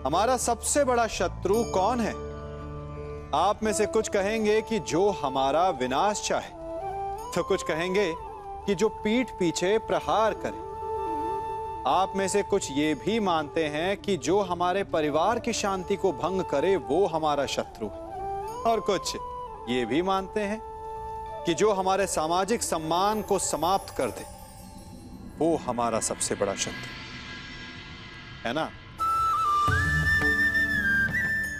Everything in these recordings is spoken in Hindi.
हमारा सबसे बड़ा शत्रु कौन है? आप में से कुछ कहेंगे कि जो हमारा विनाश चाहे, तो कुछ कहेंगे कि जो पीठ पीछे प्रहार करे। आप में से कुछ ये भी मानते हैं कि जो हमारे परिवार की शांति को भंग करे वो हमारा शत्रु है। और कुछ ये भी मानते हैं कि जो हमारे सामाजिक सम्मान को समाप्त कर दे वो हमारा सबसे बड़ा शत्रु है ना।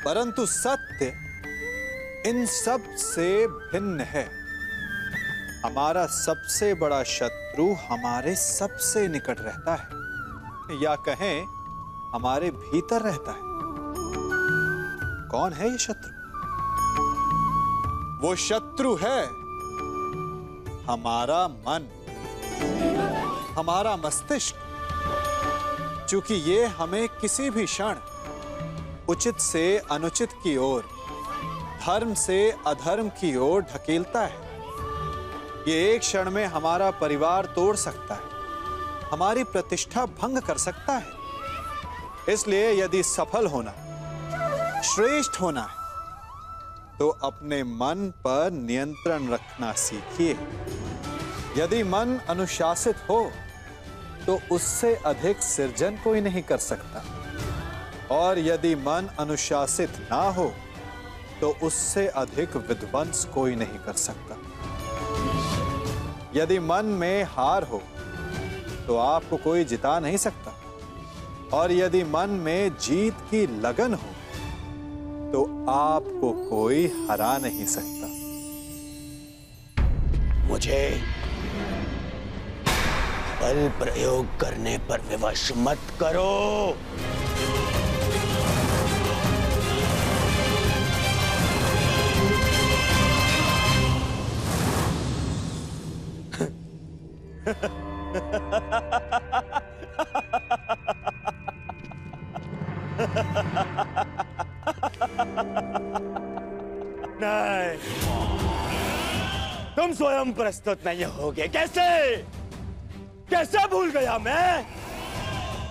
परंतु सत्य इन सब से भिन्न है। हमारा सबसे बड़ा शत्रु हमारे सबसे निकट रहता है, या कहें हमारे भीतर रहता है। कौन है ये शत्रु? वो शत्रु है हमारा मन, हमारा मस्तिष्क। क्योंकि ये हमें किसी भी क्षण उचित से अनुचित की ओर, धर्म से अधर्म की ओर ढकेलता है। ये एक क्षण में हमारा परिवार तोड़ सकता है, हमारी प्रतिष्ठा भंग कर सकता है। इसलिए यदि सफल होना, श्रेष्ठ होना है, तो अपने मन पर नियंत्रण रखना सीखिए। यदि मन अनुशासित हो तो उससे अधिक सृजन कोई नहीं कर सकता, और यदि मन अनुशासित ना हो तो उससे अधिक विध्वंस कोई नहीं कर सकता। यदि मन में हार हो तो आपको कोई जिता नहीं सकता, और यदि मन में जीत की लगन हो तो आपको कोई हरा नहीं सकता। मुझे बल प्रयोग करने पर विवश मत करो। नहीं, तुम स्वयं प्रस्तुत नहीं होगे। कैसे कैसे भूल गया मैं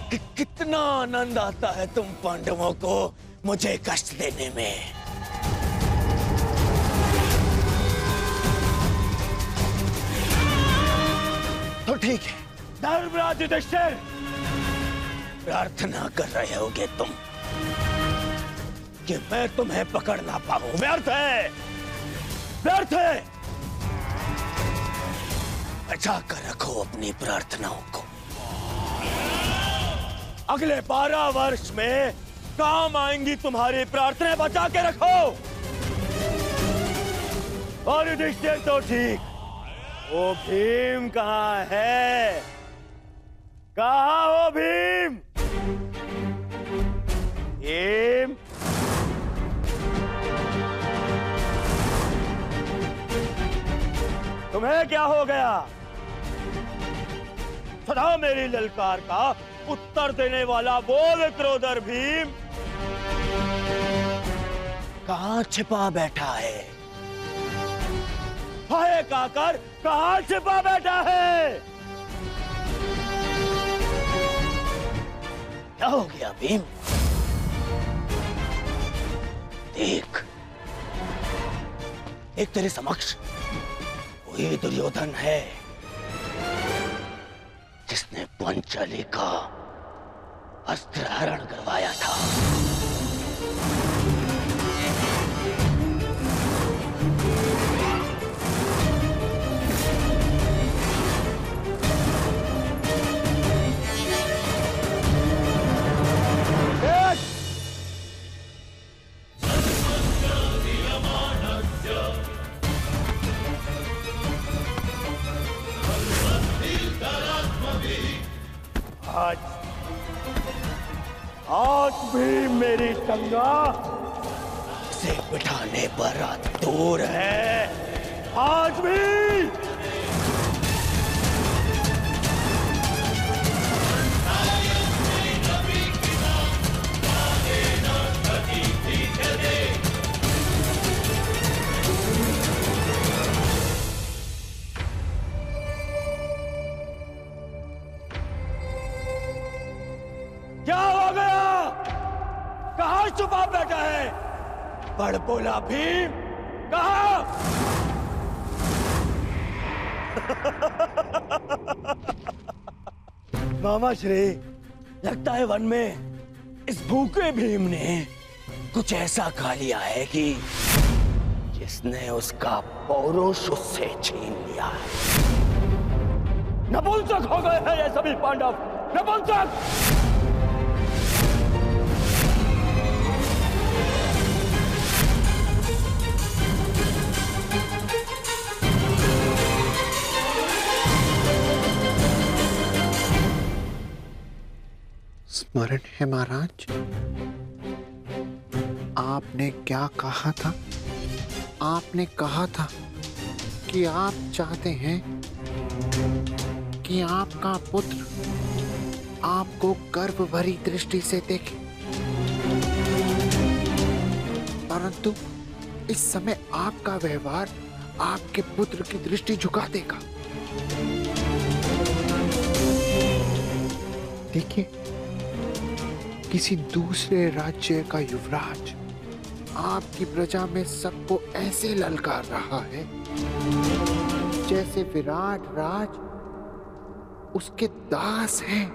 कि कितना आनंद आता है तुम पांडवों को मुझे कष्ट देने में। तो ठीक है, धर्मराज युधिष्ठिर, प्रार्थना कर रहे होगे तुम कि मैं तुम्हें पकड़ ना पाऊं। व्यर्थ है, व्यर्थ है। बचा कर रखो अपनी प्रार्थनाओं को। अगले 12 वर्ष में काम आएंगी तुम्हारी प्रार्थनाएं, बचा के रखो। और युधिष्ठिर तो ठीक, वो भीम कहाँ है? कहाँ हो भीम? भीम, तुम्हें क्या हो गया? सदा मेरी ललकार का उत्तर देने वाला वो विक्रोधर भीम कहाँ छिपा बैठा है? हाय काकर, कहाँ छिपा बैठा है? क्या हो गया भीम? देख, एक तेरे समक्ष वही दुर्योधन है जिसने पांचाली का अस्त्र हरण करवाया था। आज भी मेरी टंगा से बिठाने पर दूर है। आज भी क्या हो गया? कहाँ छुपा बैठा है? बड़ बोला भीम, कहाँ? मामा श्री, लगता है वन में इस भूखे भीम ने कुछ ऐसा खा लिया है कि जिसने उसका पौरुष उससे छीन लिया है। नपुंसक हो गए हैं ये सभी पांडव, नपुंसक! स्मरण है महाराज, आपने क्या कहा था? आपने कहा था कि आप चाहते हैं कि आपका पुत्र आपको गर्व भरी दृष्टि से देखे, परंतु इस समय आपका व्यवहार आपके पुत्र की दृष्टि झुका देगा। देखिए, किसी दूसरे राज्य का युवराज आपकी प्रजा में सबको ऐसे ललकार रहा है जैसे विराट राज उसके दास हैं,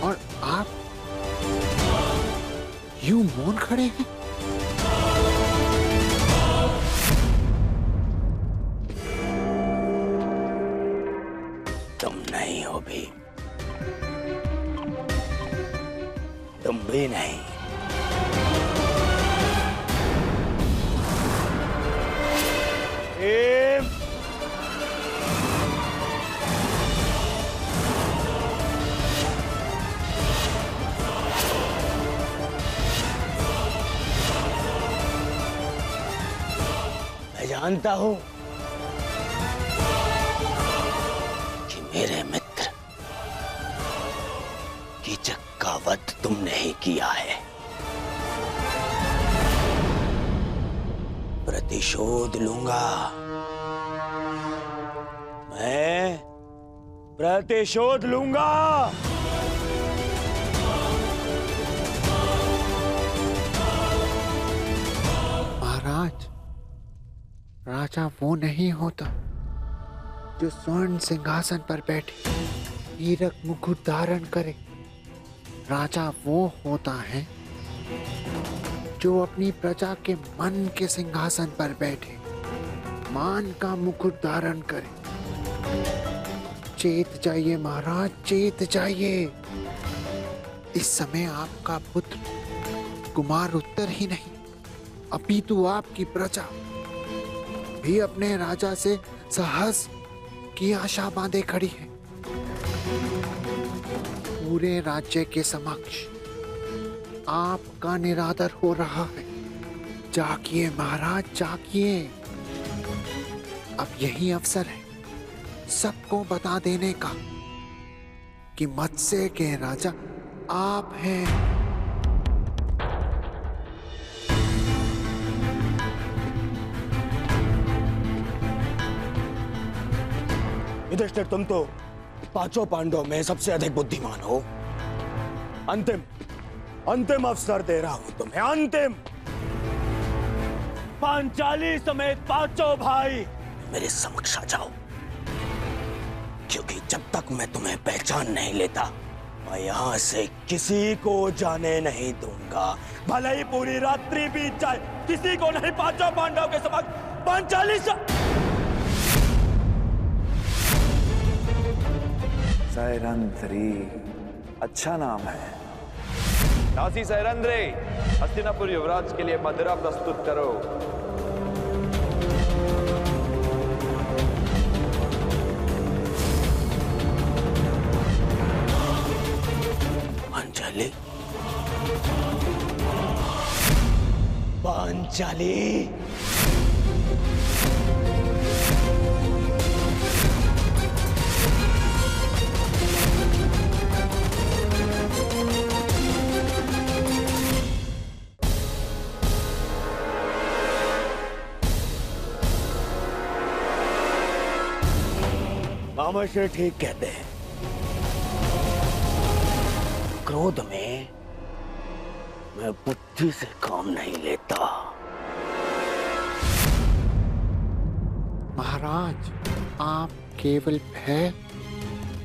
और आप यूं मौन खड़े हैं। तुम नहीं हो भी, तुम भी नहीं। भीम, मैं जानता हूं कि मेरे मित्र कीचक का वध तुमने ही किया है। प्रतिशोध लूंगा, मैं प्रतिशोध लूंगा। महाराज, राजा वो नहीं होता जो स्वर्ण सिंहासन पर बैठे हीरक मुकुट धारण करे। राजा वो होता है जो अपनी प्रजा के मन के सिंहासन पर बैठे मान का मुकुट धारण करे। चेत जाइए महाराज, चेत जाइए। इस समय आपका पुत्र कुमार उत्तर ही नहीं, अपितु आपकी प्रजा भी अपने राजा से साहस की आशा बांधे खड़ी है। पूरे राज्य के समक्ष आपका निरादर हो रहा है। जागिए महाराज, जागिए। अब यही अवसर है सबको बता देने का कि मत्स्य के राजा आप हैं। युधिष्ठिर, तुम तो पांचों पांडवों में सबसे अधिक बुद्धिमान हो। अंतिम अवसर दे रहा हूं तुम्हें, अंतिम। पांचाली समेत पांचों भाई मेरे समक्ष आ जाओ, क्योंकि जब तक मैं तुम्हें पहचान नहीं लेता मैं यहां से किसी को जाने नहीं दूंगा। भले ही पूरी रात्रि बीत जाए, किसी को नहीं। पांचों पांडवों के समक्ष पांचाली सैरंध्री, अच्छा नाम है। दासी सैरंध्री, हस्तिनापुर युवराज के लिए मदिरा प्रस्तुत करो। पांचाली, पांचाली। मामा श्री ठीक कहते हैं। क्रोध में मैं बुद्धि से काम नहीं लेता। महाराज, आप केवल भय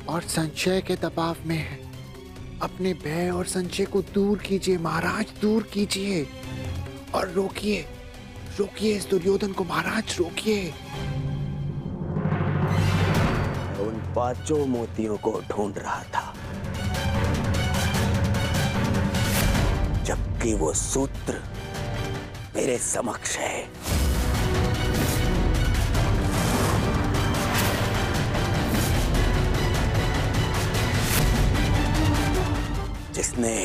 और संशय के दबाव में हैं। अपने भय और संशय को दूर कीजिए महाराज, दूर कीजिए और रोकिए इस दुर्योधन को महाराज, रोकिए। उन 5 मोतियों को ढूंढ रहा था, जबकि वो सूत्र मेरे समक्ष है। जिसने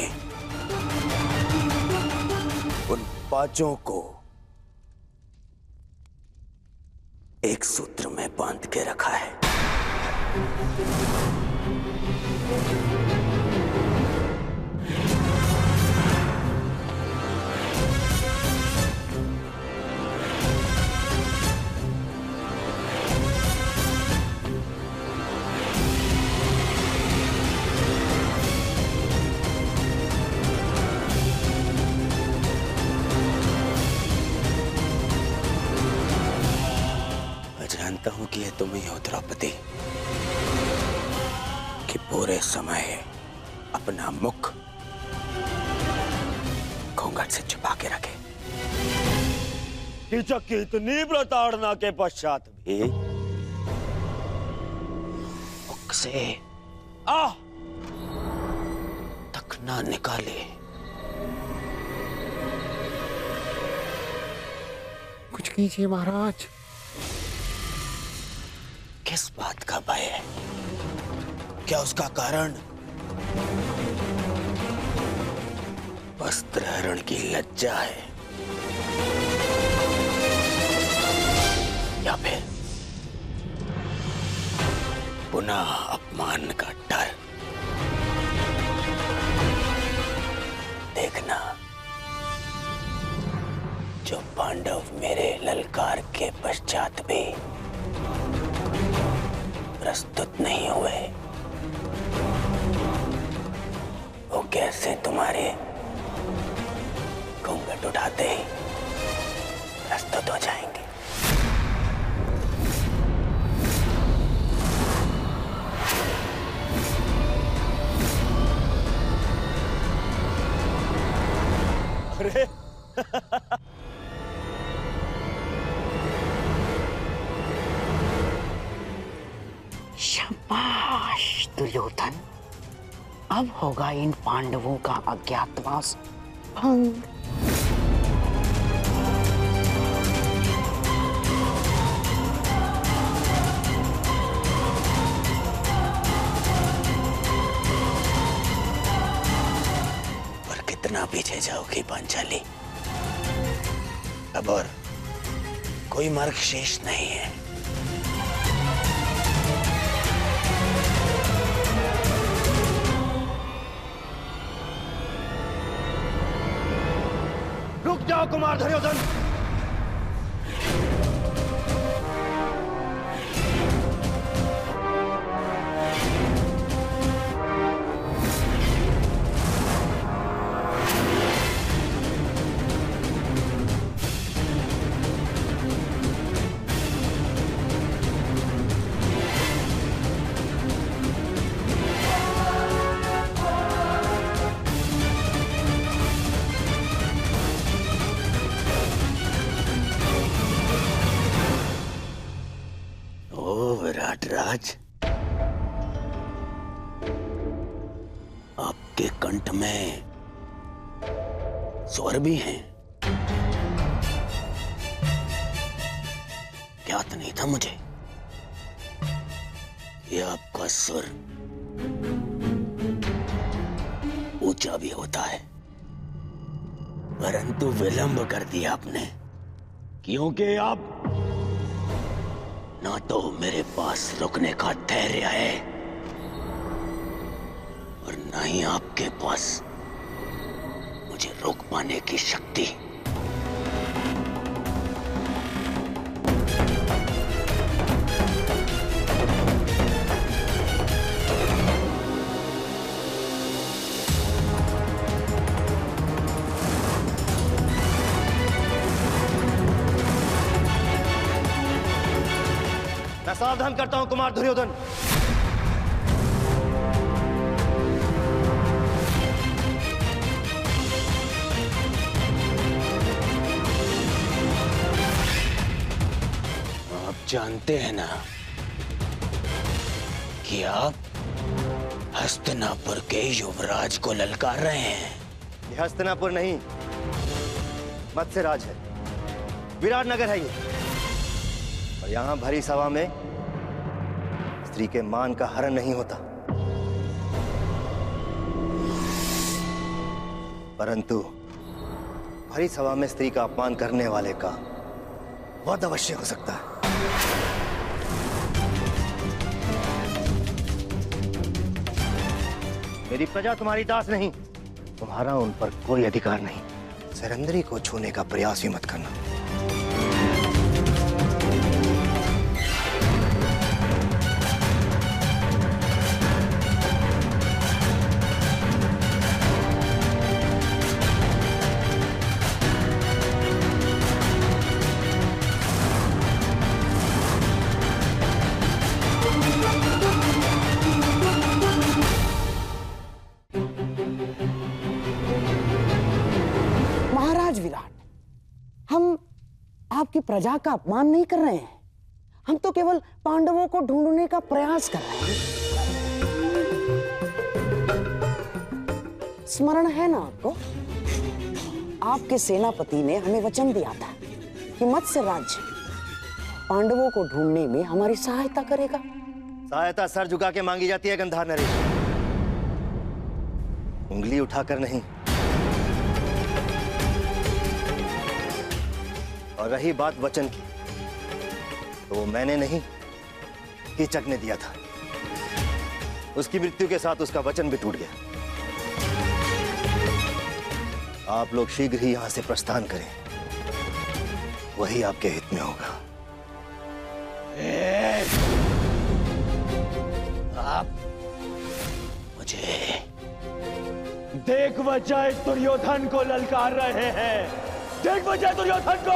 उन 5 को एक सूत्र में बांध के रखा है। जानता हूं कि ये तुम ही हो द्रौपदी, कि पूरे समय अपना मुख घूंघट से छुपा के रखे। कीचक की इतनी प्रताड़ना के पश्चात भी मुख से आह तक ना निकाले। कुछ कीजिए महाराज। किस बात का भय है? क्या उसका कारण वस्त्रहरण की लज्जा है, या फिर पुनः अपमान का डर? देखना, जो पांडव मेरे ललकार के पश्चात भी प्रस्तुत नहीं हुए, वो कैसे तुम्हारे घूंघट उठाते ही प्रस्तुत हो जाएंगे। अरे शाबाश दुर्योधन, अब होगा इन पांडवों का अज्ञातवास भंग। और कितना पीछे जाओगी पांचाली? अब और कोई मार्ग शेष नहीं है। रुक जाओ कुमार दुर्योधन। विराटराज, आपके कंठ में स्वर भी हैं। ज्ञात नहीं था मुझे ये आपका सुर ऊंचा भी होता है, परंतु विलंब कर दिया आपने, क्योंकि आप ना तो मेरे पास रुकने का धैर्य है और ना ही आपके पास मुझे रोक पाने की शक्ति। सावधान करता हूं कुमार दुर्योधन। आप जानते हैं ना कि आप हस्तिनापुर के युवराज को ललकार रहे हैं। ये हस्तिनापुर नहीं, मत्स्यराज है, विराट नगर है ये। और यहां भरी सभा में स्त्री के मान का हरण नहीं होता, परंतु भरी सभा में स्त्री का अपमान करने वाले का वध अवश्य हो सकता है। मेरी प्रजा तुम्हारी दास नहीं, तुम्हारा उन पर कोई अधिकार नहीं। सैरंध्री को छूने का प्रयास भी मत करना। महाराज विराट, हम आपकी प्रजा का अपमान नहीं कर रहे हैं। हम तो केवल पांडवों को ढूंढने का प्रयास कर रहे हैं। स्मरण है ना आपको, आपके सेनापति ने हमें वचन दिया था कि मत्स्य राज्य पांडवों को ढूंढने में हमारी सहायता करेगा। सहायता सर झुका के मांगी जाती है गंधार नरेश, उंगली उठाकर नहीं। और रही बात वचन की, तो वो मैंने नहीं, कीचक ने दिया था। उसकी मृत्यु के साथ उसका वचन भी टूट गया। आप लोग शीघ्र ही यहां से प्रस्थान करें, वही आपके हित में होगा। आप मुझे देख वजह दुर्योधन को ललकार रहे हैं। देख वजह दुर्योधन को।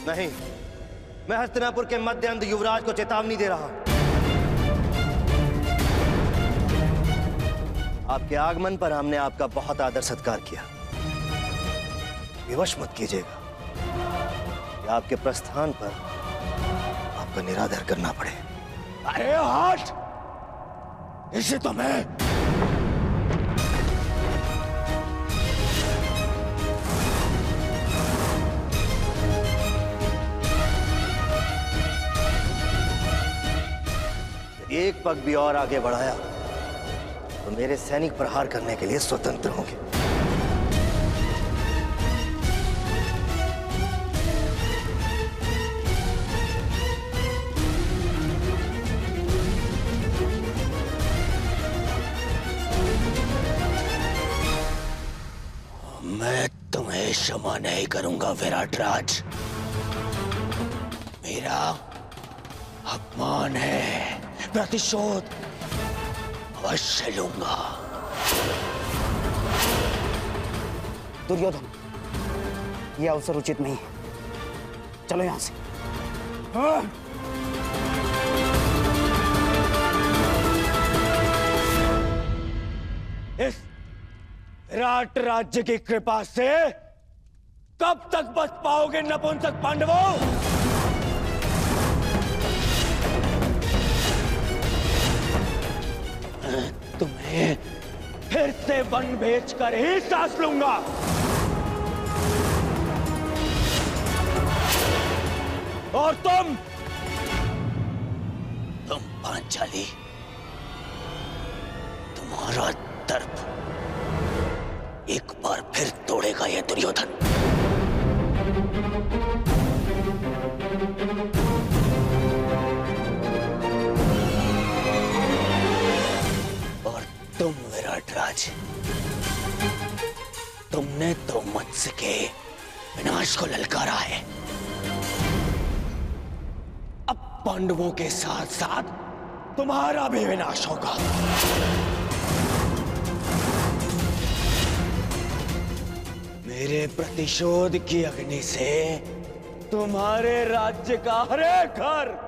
नहीं, मैं हस्तिनापुर के मध्य अंध युवराज को चेतावनी दे रहा हूं। आपके आगमन पर हमने आपका बहुत आदर सत्कार किया। विवश मत कीजिएगा कि आपके प्रस्थान पर आपका निरादर करना पड़े। अरे हट! इसे तो मैं एक पग भी और आगे बढ़ाया तो मेरे सैनिक प्रहार करने के लिए स्वतंत्र होंगे। मैं तुम्हें क्षमा नहीं करूंगा विराट राज। मेरा अपमान है, प्रतिशोध अवश्य लूंगा। दुर्योधन, यह अवसर उचित नहीं है। चलो यहां से। इस विराट राज्य की कृपा से कब तक बच पाओगे नपुंसक पांडवों? तुम्हें फिर से वन भेजकर ही सांस लूंगा। और तुम पांचाली, तुम्हारा दर्प एक बार फिर तोड़ेगा यह दुर्योधन। और तुम विराट राज, तुमने तो मत्स्य के विनाश को ललकारा है। अब पांडवों के साथ साथ तुम्हारा भी विनाश होगा। मेरे प्रतिशोध की अग्नि से तुम्हारे राज्य का हर एक घर